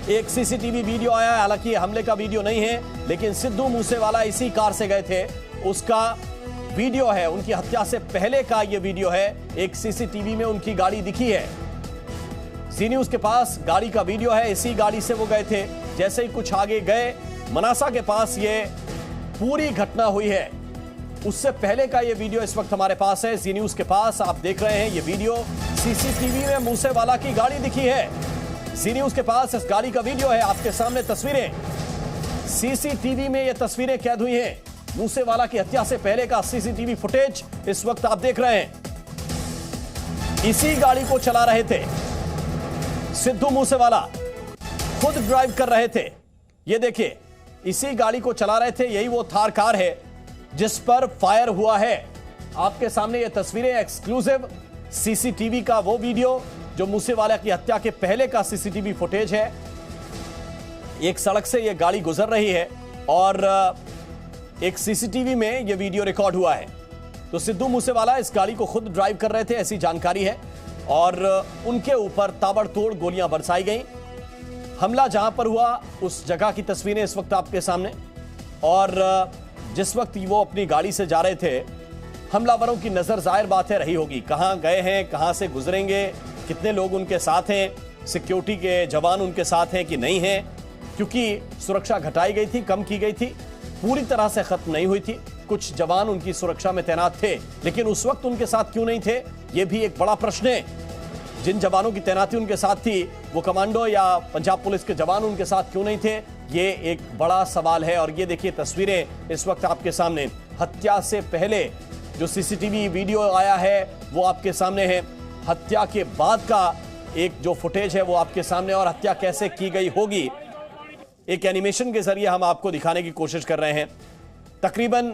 एक CCTV video आया है, हालांकि हमले का वीडियो नहीं है, लेकिन सिद्धू मूसेवाला इसी कार से गए थे, उसका वीडियो है। उनकी हत्या से पहले का यह वीडियो है। एक सीसीटीवी में उनकी गाड़ी दिखी है। जी न्यूज के पास गाड़ी का वीडियो है, इसी गाड़ी से वो गए थे। जैसे ही कुछ आगे गए, मनासा के पास ये पूरी घटना हुई है। उससे पहले का ये वीडियो इस वक्त हमारे पास है, जी न्यूज के पास। आप देख रहे हैं ये वीडियो, सीसीटीवी में मूसेवाला की गाड़ी दिखी है। जी न्यूज के पास इस गाड़ी का वीडियो है, आपके सामने तस्वीरें, सीसीटीवी में ये तस्वीरें कैद हुई हैं। मूसेवाला की हत्या से पहले का सीसीटीवी फुटेज इस वक्त आप देख रहे हैं। इसी गाड़ी को चला रहे थे सिद्धू मूसेवाला, खुद ड्राइव कर रहे थे। ये देखिए, इसी गाड़ी को चला रहे थे। यही वो थार कार है जिस पर फायर हुआ है। आपके सामने ये तस्वीरें, एक्सक्लूसिव सीसीटीवी का वो वीडियो जो मूसेवाला की हत्या के पहले का सीसीटीवी फुटेज है। एक सड़क से ये गाड़ी गुजर रही है और एक सीसीटीवी में ये वीडियो रिकॉर्ड हुआ है। तो सिद्धू मूसेवाला इस गाड़ी को खुद ड्राइव कर रहे थे, ऐसी जानकारी है। और उनके ऊपर ताबड़तोड़ गोलियां बरसाई गई। हमला जहां पर हुआ उस जगह की तस्वीरें इस वक्त आपके सामने। और जिस वक्त वो अपनी गाड़ी से जा रहे थे, हमलावरों की नजर जाहिर बात है रही होगी। कहां गए हैं, कहां से गुजरेंगे, कितने लोग उनके साथ हैं, सिक्योरिटी के जवान उनके साथ हैं कि नहीं हैं, क्योंकि सुरक्षा घटाई गई थी, कम की गई थी, पूरी तरह से खत्म नहीं हुई थी। कुछ जवान उनकी सुरक्षा में तैनात थे, लेकिन उस वक्त उनके साथ क्यों नहीं थे, यह भी एक बड़ा प्रश्न है। जिन जवानों की तैनाती उनके साथ थी, वो कमांडो या पंजाब पुलिस के जवान उनके साथ क्यों नहीं थे, ये एक बड़ा सवाल है। और ये देखिए तस्वीरें इस वक्त आपके सामने, हत्या से पहले जो सीसीटीवी वीडियो आया है वो आपके सामने है। हत्या के बाद का एक जो फुटेज है वो आपके सामने, और हत्या कैसे की गई होगी एक एनिमेशन के जरिए हम आपको दिखाने की कोशिश कर रहे हैं। तकरीबन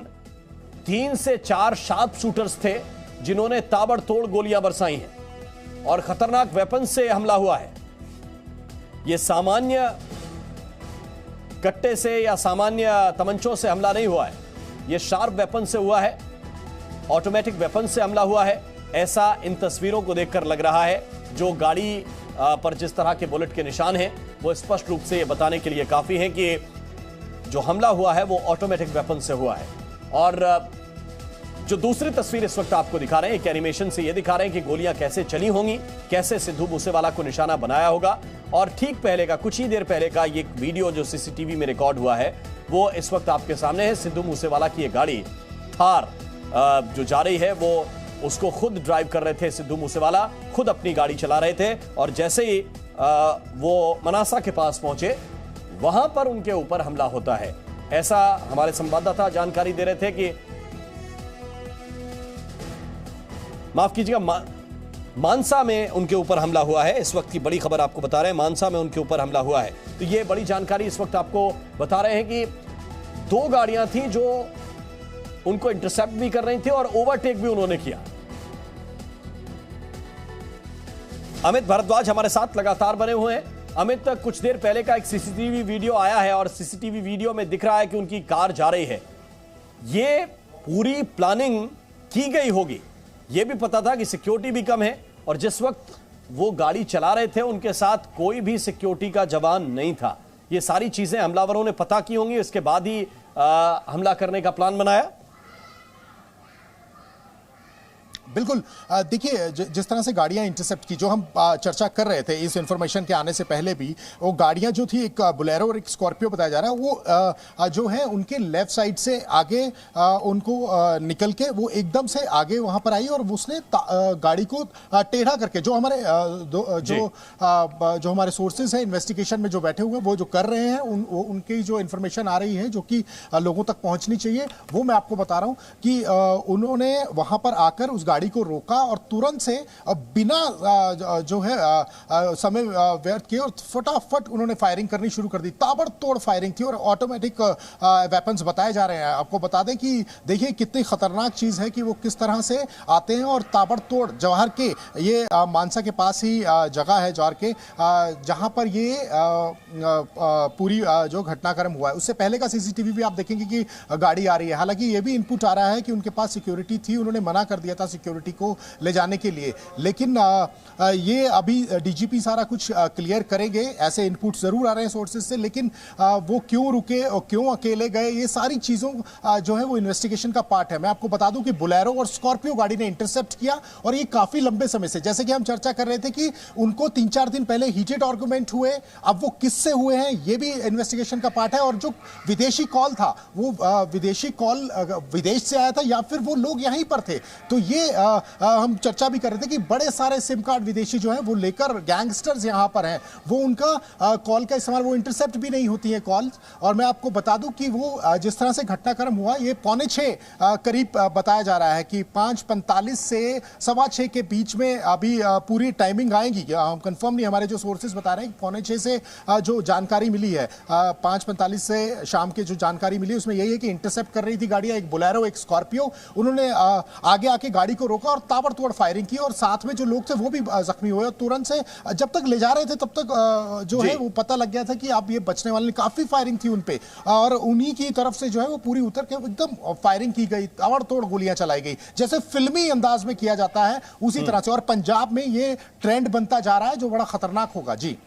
3 से 4 शार्प शूटर्स थे जिन्होंने ताबड़तोड़ गोलियां बरसाई हैं और खतरनाक वेपन से हमला हुआ है। यह सामान्य कट्टे से या सामान्य तमंचों से हमला नहीं हुआ है, यह शार्प वेपन से हुआ है, ऑटोमेटिक वेपन से हमला हुआ है। ऐसा इन तस्वीरों को देखकर लग रहा है। जो गाड़ी पर जिस तरह के बुलेट के निशान हैं वो स्पष्ट रूप से ये बताने के लिए काफी है कि जो हमला हुआ है वो ऑटोमेटिक वेपन से हुआ है। और जो दूसरी तस्वीर इस वक्त आपको दिखा रहे हैं, एक एनिमेशन से ये दिखा रहे हैं कि गोलियां कैसे चली होंगी, कैसे सिद्धू मूसेवाला को निशाना बनाया होगा। और ठीक पहले का, कुछ ही देर पहले का ये वीडियो जो सीसीटीवी में रिकॉर्ड हुआ है वो इस वक्त आपके सामने है। सिद्धू मूसेवाला की ये गाड़ी थार जो जा रही है वो उसको खुद ड्राइव कर रहे थे सिद्धू मूसेवाला, खुद अपनी गाड़ी चला रहे थे। और जैसे ही वो मनासा के पास पहुंचे, वहां पर उनके ऊपर हमला होता है। ऐसा हमारे संवाददाता जानकारी दे रहे थे कि माफ कीजिएगा, मानसा में उनके ऊपर हमला हुआ है। इस वक्त की बड़ी खबर आपको बता रहे हैं, मानसा में उनके ऊपर हमला हुआ है। तो ये बड़ी जानकारी इस वक्त आपको बता रहे हैं कि 2 गाड़ियां थी जो उनको इंटरसेप्ट भी कर रही थी और ओवरटेक भी उन्होंने किया। अमित भारद्वाज हमारे साथ लगातार बने हुए हैं। अमित, कुछ देर पहले का एक सीसीटीवी वीडियो आया है और सीसीटीवी वीडियो में दिख रहा है कि उनकी कार जा रही है। ये पूरी प्लानिंग की गई होगी। यह भी पता था कि सिक्योरिटी भी कम है और जिस वक्त वो गाड़ी चला रहे थे उनके साथ कोई भी सिक्योरिटी का जवान नहीं था। ये सारी चीजें हमलावरों ने पता की होंगी, इसके बाद ही हमला करने का प्लान बनाया। बिल्कुल, देखिए जिस तरह से गाड़ियां इंटरसेप्ट की, जो हम चर्चा कर रहे थे इस इंफॉर्मेशन के आने से पहले भी, वो गाड़ियां जो थी, एक बोलेरो और एक स्कॉर्पियो बताया जा रहा है, वो जो है उनके लेफ्ट साइड से आगे उनको निकल के वो एकदम से आगे वहां पर आई और उसने गाड़ी को टेढ़ा करके, जो हमारे जो हमारे सोर्सेज हैं इन्वेस्टिगेशन में जो बैठे हुए हैं वो जो कर रहे हैं, उनकी जो इंफॉर्मेशन आ रही है जो कि लोगों तक पहुंचनी चाहिए, वो मैं आपको बता रहा हूं कि उन्होंने वहां पर आकर उस गाड़ी को रोका और तुरंत से बिना जो है समय व्यर्थ किए और फटाफट उन्होंने फायरिंग करनी शुरू कर दी। ताबड़तोड़ फायरिंग थी और ऑटोमेटिक वेपन्स बताए जा रहे हैं। आपको बता दें कि देखिए कितनी खतरनाक चीज है कि वो किस तरह से आते हैं और ताबड़तोड़ जवाहर के, ये मानसा के पास ही जगह है जवाहर के, जहां पर ये पूरी जो घटनाक्रम हुआ है। उससे पहले का सीसीटीवी भी आप देखेंगे कि गाड़ी आ रही है। हालांकि ये भी इनपुट आ रहा है कि उनके पास सिक्योरिटी थी, उन्होंने मना कर दिया था सिक्योरिटी को ले जाने के लिए। लेकिन ये अभी डीजीपी सारा कुछ क्लियर करेंगे, ऐसे इनपुट जरूर आ रहे हैं सोर्सेज से, लेकिन वो क्यों रुके और क्यों अकेले गए, ये सारी चीजों जो है वो इन्वेस्टिगेशन का पार्ट है। मैं आपको बता दूं कि बोलेरो और स्कॉर्पियो गाड़ी ने इंटरसेप्ट किया, और ये काफी लंबे समय से, जैसे कि हम चर्चा कर रहे थे कि उनको 3-4 दिन पहले हीटेड आर्गुमेंट हुए, अब वो किससे हुए हैं ये भी इन्वेस्टिगेशन का पार्ट है। और जो विदेशी कॉल था वो विदेशी कॉल विदेश से आया था या फिर वो लोग यहीं पर थे, तो ये हम चर्चा भी कर रहे थे कि बड़े सारे सिम कार्ड विदेशी जो है वो लेकर गैंगस्टर्स यहां पर हैं, वो उनका कॉल का इस्तेमाल, वो इंटरसेप्ट भी नहीं होती है कॉल्स। और मैं आपको बता दूं कि वो जिस तरह से घटनाक्रम हुआ ये 5:45 करीब बताया जा रहा है कि 5:45 से 6:15 के बीच में अभी पूरी टाइमिंग आएगी, हम कंफर्म नहीं, हमारे जो सोर्सेज बता रहे हैं कि 5:45 से जो जानकारी मिली है 5:45 से शाम के जो जानकारी मिली उसमें यही है कि इंटरसेप्ट कर रही थी गाड़ियां, एक बोलेरो एक स्कॉर्पियो। उन्होंने आगे आके गाड़ी को रोका और ताबड़तोड़ फायरिंग की, और साथ में जो लोग थे वो भी जख्मी हुए। और तुरंत से जब तक ले जा रहे थे तब तक जो है वो पता लग गया था कि अब ये बचने वाले, काफी फायरिंग थी उन पे, और उन्हीं की तरफ से जो है वो पूरी उतर के एकदम फायरिंग की गई, ताबड़तोड़ गोलियां चलाई गई, जैसे फिल्मी अंदाज में किया जाता है उसी तरह से। और पंजाब में ये ट्रेंड बनता जा रहा है जो बड़ा खतरनाक होगा। जी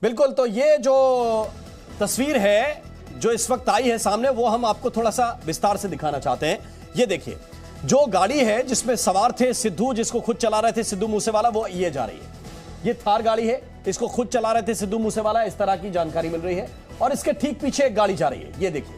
बिल्कुल, तो ये जो तस्वीर है जो इस वक्त आई है सामने, वो हम आपको थोड़ा सा विस्तार से दिखाना चाहते हैं। ये देखिए, जो गाड़ी है जिसमें सवार थे सिद्धू, जिसको खुद चला रहे थे सिद्धू मूसेवाला, वो ये जा रही है। ये थार गाड़ी है, इसको खुद चला रहे थे सिद्धू मूसेवाला, इस तरह की जानकारी मिल रही है। और इसके ठीक पीछे एक गाड़ी जा रही है, ये देखिए,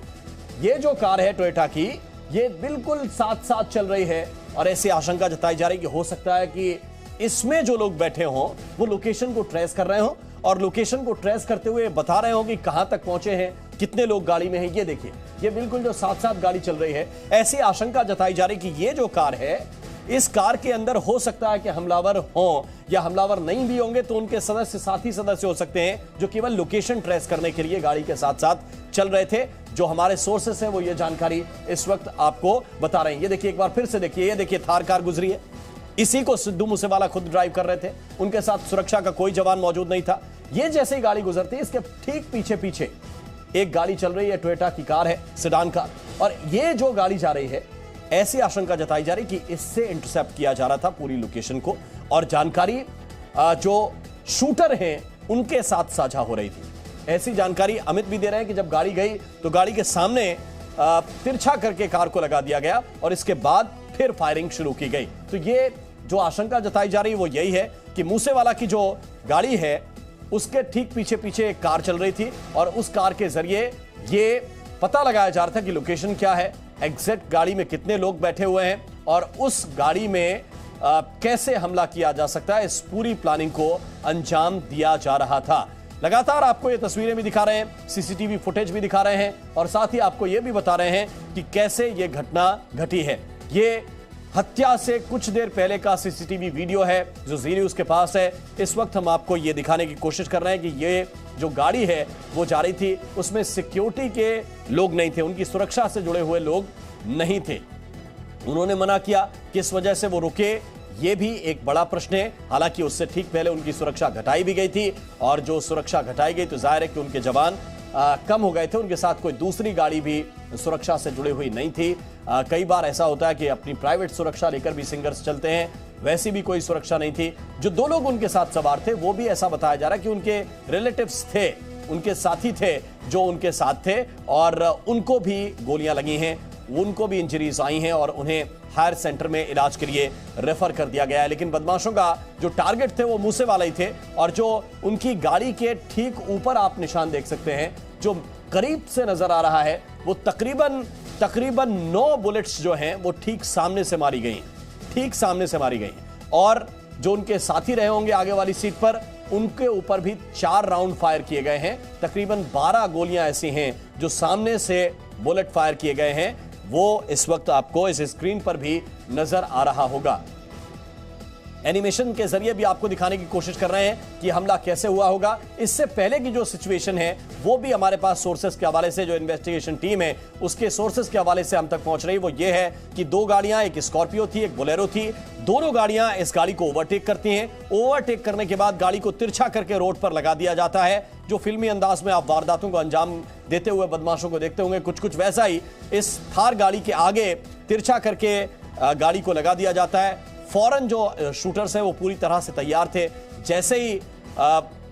ये जो कार है टोयोटा की, ये बिल्कुल साथ साथ चल रही है। और ऐसी आशंका जताई जा रही है कि हो सकता है कि इसमें जो लोग बैठे हों वो लोकेशन को ट्रेस कर रहे हों, और लोकेशन को ट्रेस करते हुए बता रहे हो कि कहां तक पहुंचे हैं, कितने लोग गाड़ी में हैं। ये देखिए, ये बिल्कुल जो साथ साथ गाड़ी चल रही है, ऐसी आशंका जताई जा रही कि ये जो कार है, इस कार के अंदर हो सकता है कि हमलावर हों, या हमलावर नहीं भी होंगे तो उनके सदस्य, साथी सदस्य हो सकते हैं जो केवल लोकेशन ट्रेस करने के लिए गाड़ी के साथ साथ चल रहे थे। जो हमारे सोर्सेस हैं वो ये जानकारी इस वक्त आपको बता रहे हैं। ये देखिए, एक बार फिर से देखिए, ये देखिए थार कार गुजरी है, इसी को सिद्धू मूसेवाला खुद ड्राइव कर रहे थे, उनके साथ सुरक्षा का कोई जवान मौजूद नहीं था। ये जैसे ही गाड़ी गुजरती है, इसके ठीक पीछे पीछे एक गाड़ी चल रही है, टोयोटा की कार है, सेडान कार, और ये जो गाड़ी जा रही है, ऐसी आशंका जताई जा रही कि इससे इंटरसेप्ट किया जा रहा था पूरी लोकेशन को, और जानकारी जो शूटर हैं उनके साथ साझा हो रही थी। ऐसी जानकारी अमित भी दे रहे हैं कि जब गाड़ी गई तो गाड़ी के सामने तिरछा करके कार को लगा दिया गया, और इसके बाद फिर फायरिंग शुरू की गई। तो ये जो आशंका जताई जा रही है वो यही है कि मूसेवाला की जो गाड़ी है उसके ठीक पीछे पीछे एक कार चल रही थी, और उस कार के जरिए ये पता लगाया जा रहा था कि लोकेशन क्या है, एग्जैक्ट गाड़ी में कितने लोग बैठे हुए हैं, और उस गाड़ी में कैसे हमला किया जा सकता है, इस पूरी प्लानिंग को अंजाम दिया जा रहा था। लगातार आपको ये तस्वीरें भी दिखा रहे हैं, सीसीटीवी फुटेज भी दिखा रहे हैं, और साथ ही आपको ये भी बता रहे हैं कि कैसे ये घटना घटी है। ये हत्या से कुछ देर पहले का सीसीटीवी वीडियो है जो जी न्यूज़ के पास है। इस वक्त हम आपको ये दिखाने की कोशिश कर रहे हैं कि ये जो गाड़ी है वो जा रही थी, उसमें सिक्योरिटी के लोग नहीं थे, उनकी सुरक्षा से जुड़े हुए लोग नहीं थे। उन्होंने मना किया, किस वजह से वो रुके, ये भी एक बड़ा प्रश्न है। हालांकि उससे ठीक पहले उनकी सुरक्षा घटाई भी गई थी, और जो सुरक्षा घटाई गई तो जाहिर है कि उनके जवान कम हो गए थे, उनके साथ कोई दूसरी गाड़ी भी सुरक्षा से जुड़ी हुई नहीं थी। कई बार ऐसा होता है कि अपनी प्राइवेट सुरक्षा लेकर भी सिंगर्स चलते हैं, वैसी भी कोई सुरक्षा नहीं थी। जो दो लोग उनके साथ सवार थे वो भी ऐसा बताया जा रहा है कि उनके रिलेटिव्स थे, उनके साथी थे जो उनके साथ थे, और उनको भी गोलियां लगी हैं, उनको भी इंजरीज आई हैं, और उन्हें हायर सेंटर में इलाज के लिए रेफर कर दिया गया है। लेकिन बदमाशों का जो टारगेट थे वो मूसेवाला ही थे, और जो उनकी गाड़ी के ठीक ऊपर आप निशान देख सकते हैं जो करीब से नजर आ रहा है, वो तकरीबन 9 बुलेट्स जो हैं वो ठीक सामने से मारी गई, ठीक सामने से मारी गई। और जो उनके साथी रहे होंगे आगे वाली सीट पर, उनके ऊपर भी 4 राउंड फायर किए गए हैं। तकरीबन 12 गोलियां ऐसी हैं जो सामने से बुलेट फायर किए गए हैं, वो इस वक्त आपको इस स्क्रीन पर भी नजर आ रहा होगा। एनिमेशन के जरिए भी आपको दिखाने की कोशिश कर रहे हैं कि हमला कैसे हुआ होगा। इससे पहले की जो सिचुएशन है वो भी हमारे पास सोर्सेस के हवाले से, जो इन्वेस्टिगेशन टीम है उसके सोर्सेस के हवाले से हम तक पहुंच रही, वो ये है कि 2 गाड़ियां, एक स्कॉर्पियो थी, एक बोलेरो थी, दोनों गाड़ियां इस गाड़ी को ओवरटेक करती हैं। ओवरटेक करने के बाद गाड़ी को तिरछा करके रोड पर लगा दिया जाता है। जो फिल्मी अंदाज में आप वारदातों को अंजाम देते हुए बदमाशों को देखते होंगे, कुछ कुछ वैसा ही इस थार गाड़ी के आगे तिरछा करके गाड़ी को लगा दिया जाता है। फौरन जो शूटर्स हैं वो पूरी तरह से तैयार थे। जैसे ही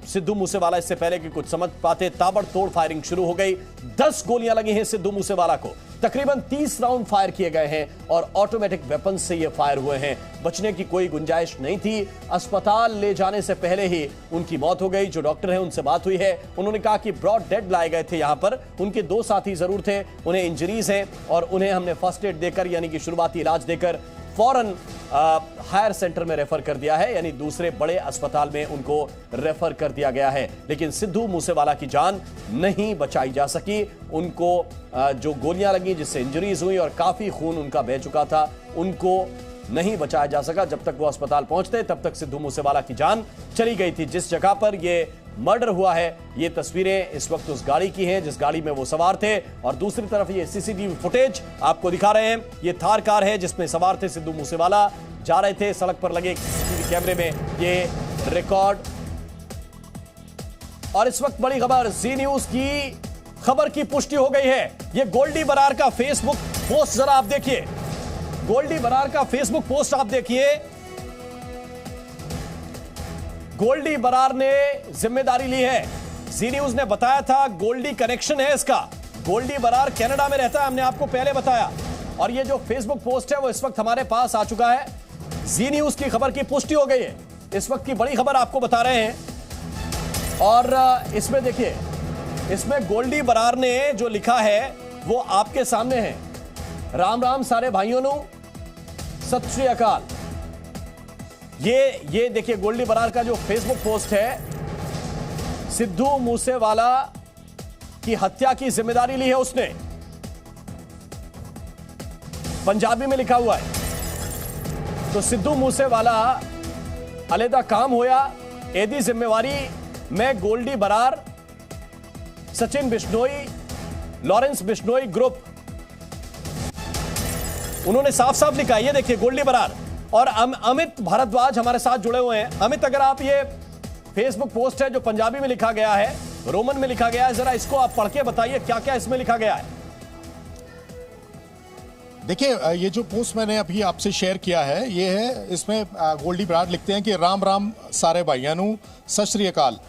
सिद्धू मूसेवाला इससे पहले कि कुछ समझ पाते, ताबड़तोड़ फायरिंग शुरू हो गई। 10 गोलियां लगी हैं सिद्धू मूसेवाला को। तकरीबन 30 राउंड फायर किए गए हैं और ऑटोमेटिक वेपन से ये फायर हुए हैं। बचने की कोई गुंजाइश नहीं थी। अस्पताल ले जाने से पहले ही उनकी मौत हो गई। जो डॉक्टर हैं उनसे बात हुई है, उन्होंने कहा कि ब्रॉड डेड लाए गए थे यहां पर। उनके 2 साथी जरूर थे, उन्हें इंजरीज हैं और उन्हें हमने फर्स्ट एड देकर यानी कि शुरुआती इलाज देकर फौरन हायर सेंटर में रेफर कर दिया है, यानी दूसरे बड़े अस्पताल में उनको रेफर कर दिया गया है। लेकिन सिद्धू मूसेवाला की जान नहीं बचाई जा सकी। उनको जो गोलियां लगी, जिससे इंजरीज हुई और काफी खून उनका बह चुका था, उनको नहीं बचाया जा सका। जब तक वो अस्पताल पहुंचते तब तक सिद्धू मूसेवाला की जान चली गई थी। जिस जगह पर ये मर्डर हुआ है, ये तस्वीरें इस वक्त उस गाड़ी की हैं जिस गाड़ी में वो सवार थे, और दूसरी तरफ ये सीसीटीवी फुटेज आपको दिखा रहे हैं। ये थार कार है जिसमें सवार थे सिद्धू मूसेवाला, जा रहे थे। सड़क पर लगे सीसीटीवी कैमरे में ये रिकॉर्ड। और इस वक्त बड़ी खबर, जी न्यूज की खबर की पुष्टि हो गई है। ये गोल्डी बरार का फेसबुक पोस्ट जरा आप देखिए। गोल्डी बरार का फेसबुक पोस्ट आप देखिए। गोल्डी बरार ने जिम्मेदारी ली है। जी न्यूज ने बताया था गोल्डी कनेक्शन है इसका। गोल्डी बरार कनाडा में रहता है, हमने आपको पहले बताया। और ये जो फेसबुक पोस्ट है वो इस वक्त हमारे पास आ चुका है। जी न्यूज की खबर की पुष्टि हो गई है। इस वक्त की बड़ी खबर आपको बता रहे हैं। और इसमें देखिए, इसमें गोल्डी बरार ने जो लिखा है वो आपके सामने है। राम राम सारे भाइयों नु, सत श्री अकाल। ये देखिए गोल्डी बरार का जो फेसबुक पोस्ट है। सिद्धू मूसेवाला की हत्या की जिम्मेदारी ली है उसने, पंजाबी में लिखा हुआ है। तो सिद्धू मूसेवाला अलहदा काम होया, एदी जिम्मेवारी मैं गोल्डी बरार, सचिन बिश्नोई, लॉरेंस बिश्नोई ग्रुप, उन्होंने साफ साफ लिखा है। ये देखिए गोल्डी बरार और अमित भारद्वाज हमारे साथ जुड़े हुए हैं। अमित, अगर आप ये फेसबुक पोस्ट है जो पंजाबी में लिखा गया है, रोमन में लिखा गया है, जरा इसको आप पढ़ के बताइए क्या क्या इसमें लिखा गया है। देखिए, ये जो पोस्ट मैंने अभी आपसे शेयर किया है, ये है, इसमें गोल्डी बरार लिखते हैं कि राम राम सारे भाइयों नु, सत श्री अकाल।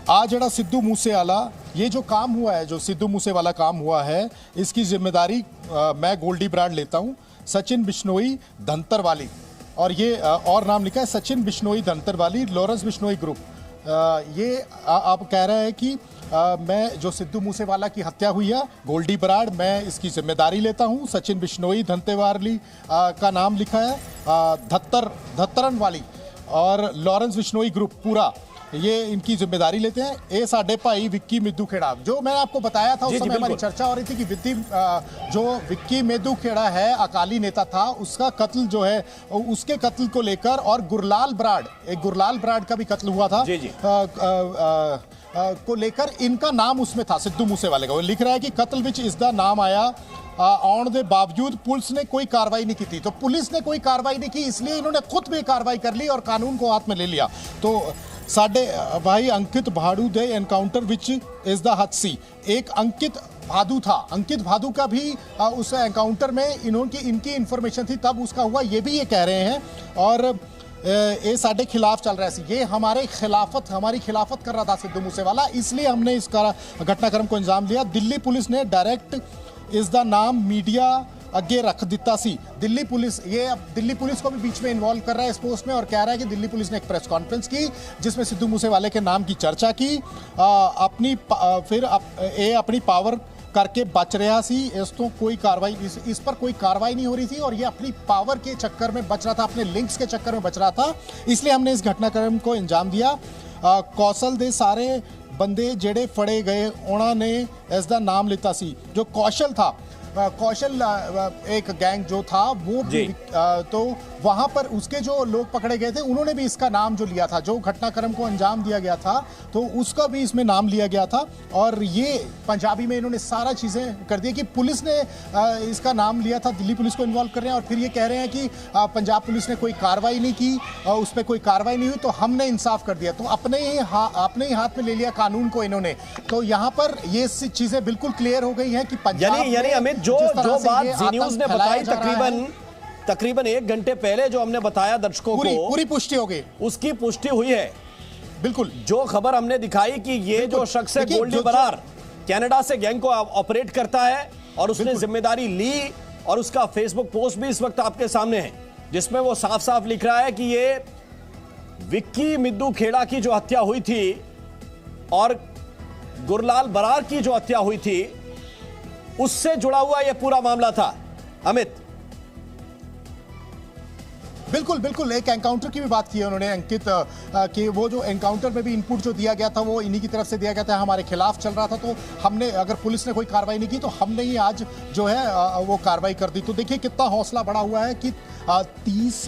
आज जड़ा सिद्धू मूसेवाला, ये जो काम हुआ है, जो सिद्धू मूसेवाला काम हुआ है, इसकी जिम्मेदारी मैं गोल्डी बरार लेता हूं। सचिन बिश्नोई धंतरवाली, और ये और नाम लिखा है सचिन बिश्नोई धंतरवाली, लॉरेंस बिश्नोई ग्रुप। ये आप कह रहे हैं कि मैं जो सिद्धू मूसेवाला की हत्या हुई है, गोल्डी बरार, मैं इसकी जिम्मेदारी लेता हूं। सचिन बिश्नोई धंतेवाली का नाम लिखा है, धत्तरन वाली, और लॉरेंस बिश्नोई ग्रुप पूरा, ये इनकी जिम्मेदारी लेते हैं। ए साडे भाई विक्की मिद्दू खेड़ा, जो मैंने आपको बताया था उस समय हमारी चर्चा हो रही थी कि जो विक्की मिद्दू खेड़ा है, अकाली नेता था, उसका कत्ल जो है, उसके कत्ल को लेकर, और गुरलाल बराड़, एक गुरलाल बराड़ का भी कत्ल हुआ था, को लेकर इनका नाम उसमें था, सिद्धू मूसेवाले का। वो लिख रहा है कि कत्ल विच इसका नाम आया आने के बावजूद पुलिस ने कोई कार्रवाई नहीं की थी। तो पुलिस ने कोई कार्रवाई नहीं की, इसलिए इन्होंने खुद भी कार्रवाई कर ली और कानून को हाथ में ले लिया। तो साडे भाई अंकित भादू दे एनकाउंटर विच इज द हादसी, एक अंकित भादू था, अंकित भादू का भी उस एनकाउंटर में इनकी इंफॉर्मेशन थी, तब उसका हुआ, ये भी ये कह रहे हैं। और ये साडे खिलाफ चल रहा है, ये हमारी खिलाफत कर रहा था सिद्धू मूसेवाला, इसलिए हमने इस घटनाक्रम को अंजाम दिया। दिल्ली पुलिस ने डायरेक्ट इस दा नाम मीडिया अगे रख दिता सी। दिल्ली पुलिस, ये अब दिल्ली पुलिस को भी बीच में इन्वॉल्व कर रहा है इस पोस्ट में, और कह रहा है कि दिल्ली पुलिस ने एक प्रेस कॉन्फ्रेंस की जिसमें सिद्धू मूसेवाले के नाम की चर्चा की, फिर अपनी पावर करके बच रहा सी, इस तो कोई कार्रवाई, इस पर कोई कार्रवाई नहीं हो रही थी, और ये अपनी पावर के चक्कर में बच रहा था, अपने लिंक्स के चक्कर में बच रहा था, इसलिए हमने इस घटनाक्रम को अंजाम दिया। कौशल दे सारे बंदे जेड़े फड़े गए, उन्होंने इसका नाम लेता सी। जो कौशल था, कौशल एक गैंग जो था वो भी, तो वहां पर उसके जो लोग पकड़े गए थे उन्होंने भी इसका नाम जो लिया था, जो घटनाक्रम को अंजाम दिया गया था तो उसका भी इसमें नाम लिया गया था। और ये पंजाबी में इन्होंने सारा चीजें कर दी कि पुलिस ने इसका नाम लिया था, दिल्ली पुलिस को इन्वॉल्व कर रहे हैं, और फिर ये कह रहे हैं कि पंजाब पुलिस ने कोई कार्रवाई नहीं की, उस पर कोई कार्रवाई नहीं हुई, तो हमने इंसाफ कर दिया, तो अपने ही हाथ में ले लिया कानून को इन्होंने। तो यहाँ पर ये चीजें बिल्कुल क्लियर हो गई हैं कि पंजाब यानी अमित, जो बात जी न्यूज ने बताई, तकरीबन 1 घंटे पहले जो हमने बताया दर्शकों को, पूरी पुष्टि हो गई, उसकी पुष्टि हुई है। बिल्कुल जो खबर हमने दिखाई कि ये जो शख्स है गोल्डी बरार कनाडा से गैंग को ऑपरेट करता है और उसने जिम्मेदारी ली, और उसका फेसबुक पोस्ट भी इस वक्त आपके सामने है जिसमें वो साफ साफ लिख रहा है कि ये विक्की मिद्दू खेड़ा की जो हत्या हुई थी और गुरलाल बरार की जो हत्या हुई थी उससे जुड़ा हुआ यह पूरा मामला था। अमित, बिल्कुल बिल्कुल, एक एनकाउंटर की भी बात की है उन्होंने अंकित, कि वो जो एनकाउंटर में भी इनपुट जो दिया गया था वो इन्हीं की तरफ से दिया गया था, हमारे खिलाफ चल रहा था, तो हमने, अगर पुलिस ने कोई कार्रवाई नहीं की तो हमने ही आज जो है वो कार्रवाई कर दी। तो देखिए कितना हौसला बढ़ा हुआ है कि 30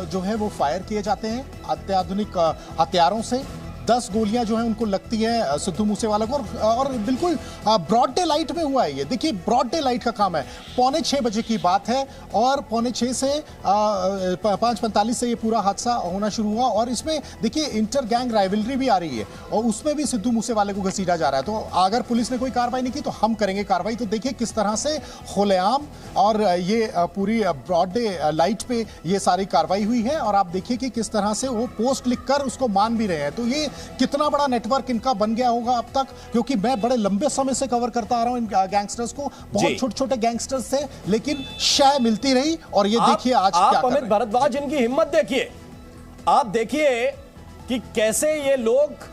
जो है वो फायर किए जाते हैं अत्याधुनिक हथियारों से, 10 गोलियां जो है उनको लगती है सिद्धू मूसेवाला को, और बिल्कुल ब्रॉड डे लाइट में हुआ है ये। देखिए ब्रॉड डे लाइट का काम है, 5:45 बजे की बात है और 5:45 से 5:45 से ये पूरा हादसा होना शुरू हुआ। और इसमें देखिए इंटर गैंग राइवलरी भी आ रही है और उसमें भी सिद्धू मूसेवाले को घसीटा जा रहा है। तो अगर पुलिस ने कोई कार्रवाई नहीं की तो हम करेंगे कार्रवाई। तो देखिए किस तरह से खुलेआम और ये पूरी ब्रॉड डे लाइट पे ये सारी कार्रवाई हुई है, और आप देखिए कि किस तरह से वो पोस्ट लिखकर उसको मान भी रहे हैं। तो ये कितना बड़ा नेटवर्क इनका बन गया होगा अब तक, क्योंकि मैं बड़े लंबे समय से कवर करता आ रहा हूं इन गैंगस्टर्स को, बहुत छोटे छोटे गैंगस्टर्स से, लेकिन शय मिलती रही। और ये देखिए आज क्या आप अमित भारद्वाज इनकी हिम्मत देखिए, आप देखिए कि कैसे ये लोग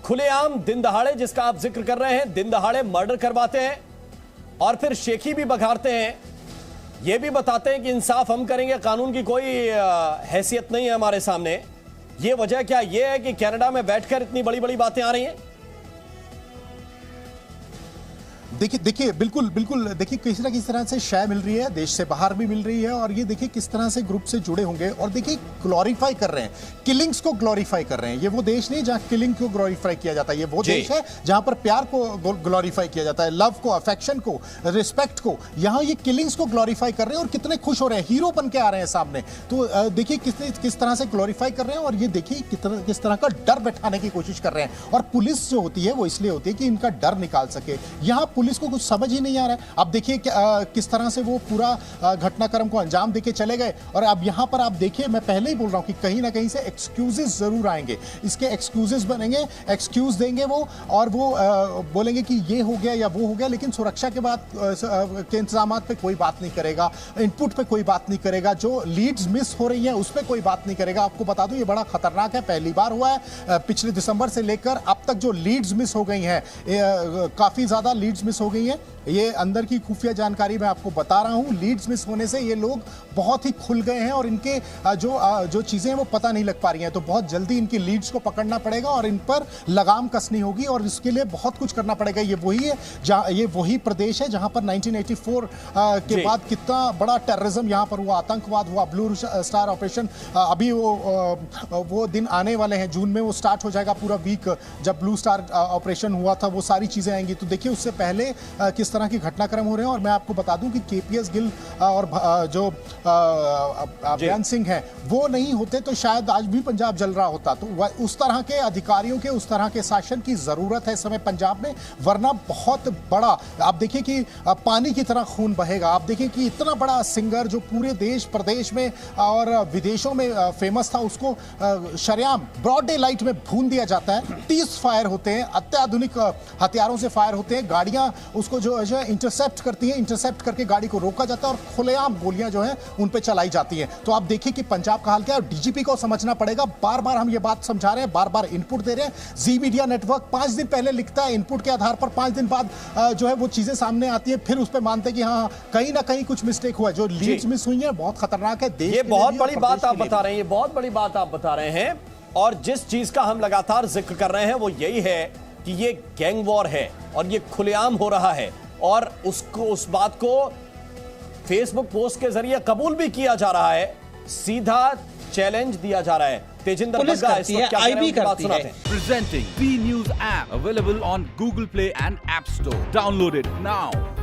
खुलेआम दिन दहाड़े, जिसका आप जिक्र कर रहे हैं, दिन दहाड़े मर्डर करवाते हैं और फिर शेखी भी बघाड़ते हैं, ये भी बताते हैं कि इंसाफ हम करेंगे, कानून की कोई हैसियत नहीं है हमारे सामने। ये वजह क्या ये है कि कनाडा में बैठकर इतनी बड़ी बड़ी बातें आ रही हैं? देखिए बिल्कुल बिल्कुल, देखिए किसी ना किसी तरह से शय मिल रही है, देश से बाहर भी मिल रही है, और ये देखिए किस तरह से ग्रुप से जुड़े होंगे। और देखिए ग्लोरीफाई कर रहे हैं, किलिंग्स को ग्लोरीफाई कर रहे हैं। ये वो देश नहीं जहां किलिंग को ग्लोरीफाई किया जाता है, ये वो देश है जहां पर प्यार को ग्लोरीफाई किया जाता है, लव को, अफेक्शन को, रिस्पेक्ट को। यहां ये किलिंग्स को ग्लोरीफाई कर रहे हैं और कितने खुश हो रहे हैं, हीरो बन के आ रहे हैं सामने। तो देखिए किस तरह से ग्लोरीफाई कर रहे हैं, और ये देखिए किस तरह का डर बैठाने की कोशिश कर रहे हैं। और पुलिस जो होती है वो इसलिए होती है कि इनका डर निकाल सके। यहां पुलिस को कुछ समझ ही नहीं आ रहा है। अब देखिए किस तरह से वो पूरा घटनाक्रम को अंजाम देके चले गए। और अब यहां पर आप देखिए, मैं पहले ही बोल रहा हूं कि कहीं ना कहीं से एक्सक्यूजेस जरूर आएंगे, इसके एक्सक्यूजेस बनेंगे, एक्सक्यूज देंगे वो, और वो बोलेंगे कि ये हो गया या वो हो गया, लेकिन सुरक्षा के बाद के इंतजाम पे कोई बात नहीं करेगा, इनपुट पे कोई बात नहीं करेगा, जो लीड्स मिस हो रही हैं उस पर कोई बात नहीं करेगा। आपको बता दूं ये बड़ा खतरनाक है, पहली बार हुआ है पिछले दिसंबर से लेकर अब तक जो लीड्स मिस हो गई हैं, काफी ज्यादा लीड्स मिस हो गई हैं। ये अंदर की खुफिया जानकारी मैं आपको बता रहा हूं। लीड्स मिस होने से ये लोग बहुत ही खुल गए हैं और इनके जो चीजें हैं वो पता नहीं लग पा रही हैं। तो बहुत जल्दी इनकी लीड्स को पकड़ना पड़ेगा और इन पर लगाम कसनी होगी, और इसके लिए बहुत कुछ करना पड़ेगा। ये वही है ये वही प्रदेश है जहां पर 1984 के बाद कितना बड़ा टेररिज्म यहां पर हुआ, आतंकवाद हुआ, ब्लू स्टार ऑपरेशन। अभी वो दिन आने वाले हैं, जून में वो स्टार्ट हो जाएगा पूरा वीक, जब ब्लू स्टार ऑपरेशन हुआ था, वो सारी चीजें आएंगी। तो देखिए उससे पहले किस तरह की घटनाक्रम हो रहे हैं। और मैं आपको बता दूं कि केपीएस गिल और जो बयान सिंह हैं वो नहीं होते तो शायद आज भी पंजाब जल रहा होता। तो उस तरह के अधिकारियों के, उस तरह के शासन की जरूरत है इस समय पंजाब में, वरना बहुत बड़ा, आप देखिए कि पानी की तरह खून बहेगा। आप देखिए कि इतना बड़ा सिंगर जो पूरे देश प्रदेश में और विदेशों में फेमस था, उसको शरेआम ब्रॉड डे लाइट में भून दिया जाता है। 30 फायर होते हैं, अत्याधुनिक हथियारों से फायर होते हैं, गाड़ियां उसको जो है इंटरसेप्ट करती हैं, इंटरसेप्ट करके गाड़ी को रोका जाता है और खुलेआम गोलियां जो हैं उन पे चलाई जाती हैं। तो आप देखिए कि पंजाब का हाल क्या है। डीजीपी को समझना पड़ेगा, बार बार हम ये बात समझा रहे हैं, बार बार इनपुट दे रहे हैं। जी मीडिया नेटवर्क 5 दिन पहले लिखता है, इनपुट के आधार पर 5 दिन बाद जो है वो चीजें सामने आती है, फिर उस पर मानते हैं कि हाँ कहीं ना कहीं कुछ मिस्टेक हुआ है। जो लीड्स मिस हुई है बहुत खतरनाक है देश, ये बहुत बड़ी बात आप बता रहे हैं, ये बहुत बड़ी बात आप बता रहे हैं। और जिस चीज का हम लगातार जिक्र कर रहे हैं वो यही है कि ये गैंग वॉर है और ये खुलेआम हो रहा है, और उस बात को फेसबुक पोस्ट के जरिए कबूल भी किया जा रहा है, सीधा चैलेंज दिया जा रहा है। तेजिंदर बग्गा इस वक्त क्या कह रहे हैं, बात सुनाते हैं। Presenting B News app available on Google Play and App Store. Download it now.